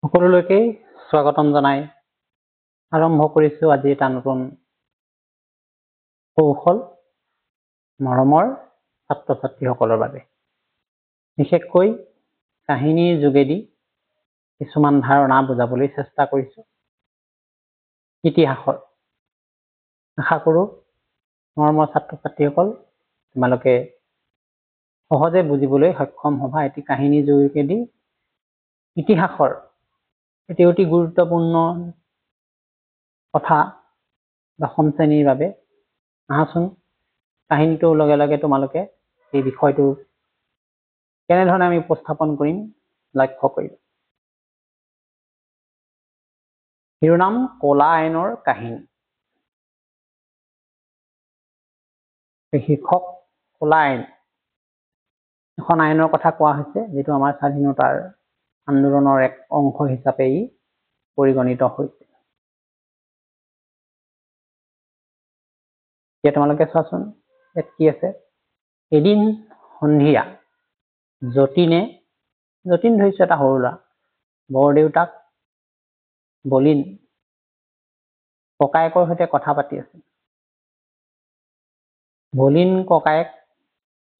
সকলোলৈকে স্বাগতম জনাই আৰম্ভ কৰিছো আজি এটা নতুন কৌশল মৰমৰ ছাত্ৰ ছাত্ৰীসকলৰ বাবে বিশেষকৈ কাহিনীৰ যোগেদি কিছুমান ধাৰণা বুজাবলৈ চেষ্টা কৰিছো ইতিহাসৰ আশা কৰো মৰমৰ ছাত্ৰ ছাত্ৰীসকল তোমালোকে সহজে বুজিবলৈ সক্ষম হ'বা এটি কাহিনীৰ যোগেদি ইতিহাসৰ এটি অতি গুৰুত্বপূৰ্ণ কথা দশম শ্ৰেণীৰ বাবে আহাচোন কাহিনীটোৰ লগে লগে তোমালোকে এই বিষয়টো কেনেধৰণে আমি উপস্থাপন কৰিম লক্ষ্য কৰিবা শিৰোনাম কলা আইনৰ কাহিনী শীৰ্ষক কলা আইন এখন আইনৰ কথা কোৱা হৈছে যেটো আমাৰ স্বাধীনতাৰ আন্দোলনৰ এক অংশ হিচাপে ই পৰিগণিত হৈছে এতিয়া তোমালোকে চোৱাচোন ইয়াত কি আছে এদিন সন্ধিয়া যতীন ধৰিছে এটা সৰু ল'ৰা বৰদেউতাক বলিন ককায়েকৰ সৈতে কথা পাতি আছে বলিন ককায়েক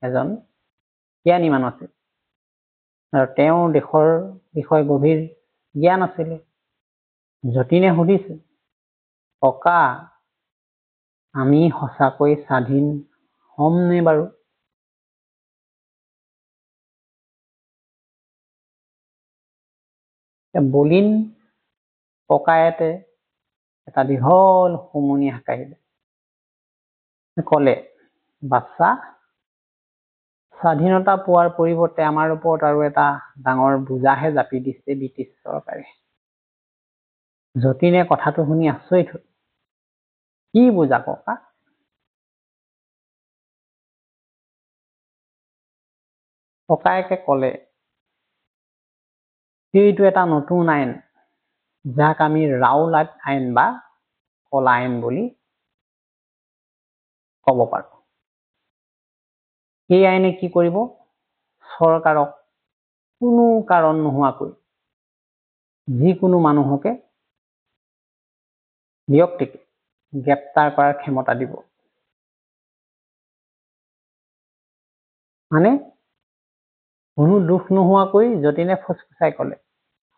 এজন জ্ঞানী মানুহ আছিল আৰু তেওঁ দেশৰ বিষয়ে গভীৰ জ্ঞান আছিল যতীনে সুধিছে ককা আমি সঁচাকৈ স্বাধীন হ'মনে বাৰু বলিন ককায়েতে এটা দীঘল হুমুনি হাকাইলে ক'লে বাচ্চা স্বাধীনতা পোৱাৰ পৰিৱৰ্তে আমাৰ ওপৰত আৰু এটা ডাঙৰ বোজাহে জাপি দিছে ব্ৰিটিছ চৰকাৰে যতীনে কথাটো শুনি আচৰিত হ'ল কি বোজা ককা ককায়েকে ক'লে এইটো এটা নতুন আইন যাক আমি ৰাওলাট আইন বা কলা আইন বুলি ক'ব পাৰো এই আইনে কি কৰিব চৰকাৰক কোনো কাৰণ নোহোৱাকৈ যিকোনো মানুহকে ব্যক্তিক গ্ৰেপ্তাৰ কৰাৰ ক্ষমতা দিব মানে কোনো দুখ নোহোৱাকৈ যতীনে ফুসফুসাই ক'লে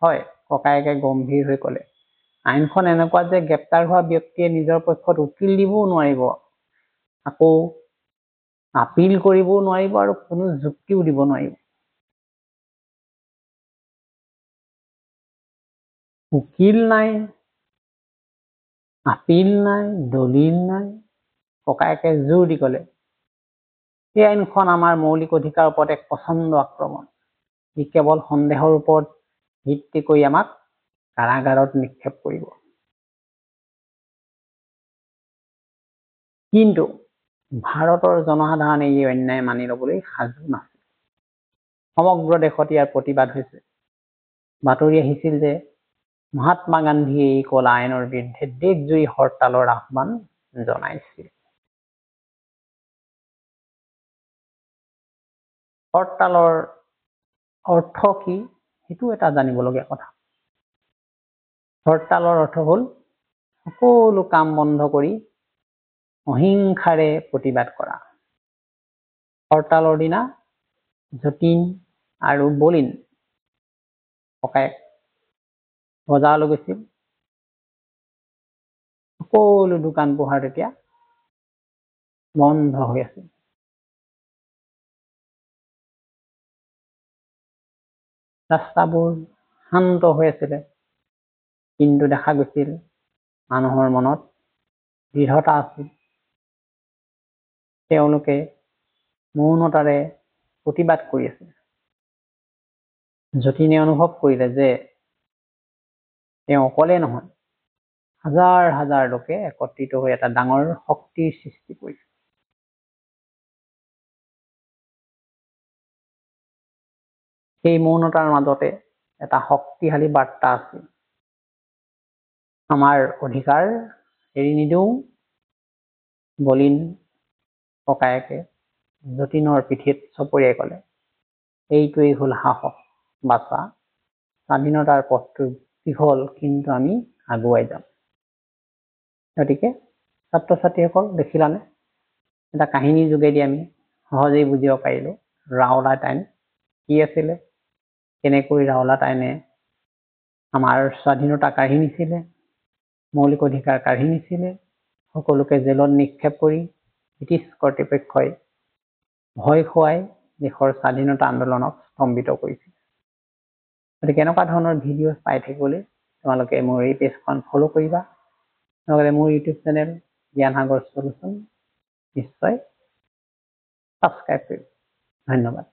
হয় ককায়েকে গম্ভীৰ হৈ ক'লে আইনখন এনেকুৱা যে গ্ৰেপ্তাৰ হোৱা ব্যক্তিয়ে নিজৰ পক্ষত উকিল দিবও নোৱাৰিব আকৌ আপিল কৰিবও নোৱাৰিব আৰু কোনো যুক্তিও দিব নোৱাৰিব উকিল নাই আপিল নাই দলিল নাই ককায়েকে জোৰ দি ক'লে এই আইনখন আমাৰ মৌলিক অধিকাৰৰ ওপৰত এক প্ৰচণ্ড আক্ৰমণ ই কেৱল সন্দেহৰ ওপৰত ভিত্তি কৰি আমাক কাৰাগাৰত নিক্ষেপ কৰিব কিন্তু ভাৰতৰ জনসাধাৰণে এই অন্যায় মানি ল'বলৈ সাজু নাছিল সমগ্ৰ দেশত ইয়াৰ প্ৰতিবাদ হৈছে বাতৰি আহিছিল যে মহাত্মা গান্ধীয়ে এই কলা আইনৰ বিৰুদ্ধে দেশজুৰি হৰতালৰ আহ্বান জনাইছিল হৰতালৰ অৰ্থ কি সেইটো এটা জানিবলগীয়া কথা হৰতালৰ অৰ্থ হ'ল সকলো কাম বন্ধ কৰি অহিংসাৰে প্ৰতিবাদ কৰা হৰতালৰ দিনা যতীন আৰু বলিন ককায়েক বজাৰলৈ গৈছিল সকলো দোকান পোহাৰ তেতিয়া বন্ধ হৈ আছিল ৰাস্তাবোৰ শান্ত হৈ আছিল কিন্তু দেখা গৈছিল মানুহৰ মনত দৃঢ়তা আছিল তেওঁলোকে মৌনতাৰে প্ৰতিবাদ কৰি আছিল যতীনে অনুভৱ কৰিলে যে তেওঁ অকলে নহয় হাজাৰ হাজাৰ লোকে একত্ৰিত হৈ এটা ডাঙৰ শক্তিৰ সৃষ্টি কৰিছে এই মৌনতাৰ মাজতে এটা শক্তিশালী বাৰ্তা আছে আমাৰ অধিকাৰ এৰি নিদিওঁ বলিন ককায়েকে যতীনৰ পিঠিত চপৰিয়াই ক'লে এইটোৱেই হ'ল সাহস বাচা স্বাধীনতাৰ পথটো দীঘল, কিন্তু আমি আগুৱাই যাম। গতিকে ছাত্ৰ ছাত্ৰীসকল, দেখিলানে এটা কাহিনীৰ যোগেদি আমি সহজেই বুজিব পাৰিলো ৰাওলাট আইন কি আছিলে, কেনেকৈ ৰাওলাট আইনে আমাৰ স্বাধীনতা কাঢ়ি নিছিলে, মৌলিক অধিকাৰ কাঢ়ি নিছিলে, সকলোকে জেলত নিক্ষেপ কৰি ব্ৰিটিছ কৰ্তৃপক্ষই ভয় খুৱাই দেশৰ স্বাধীনতা আন্দোলনক স্তম্ভিত কৰিছিল। গতিকে এনেকুৱা ধৰণৰ ভিডিঅ' পাই থাকিবলৈ তোমালোকে মোৰ এই পেজখন ফ'ল' কৰিবা, লগতে মোৰ ইউটিউব চেনেল জ্ঞান সাগৰ সলিউশ্যন নিশ্চয় ছাবস্ক্ৰাইব কৰিবা। ধন্যবাদ।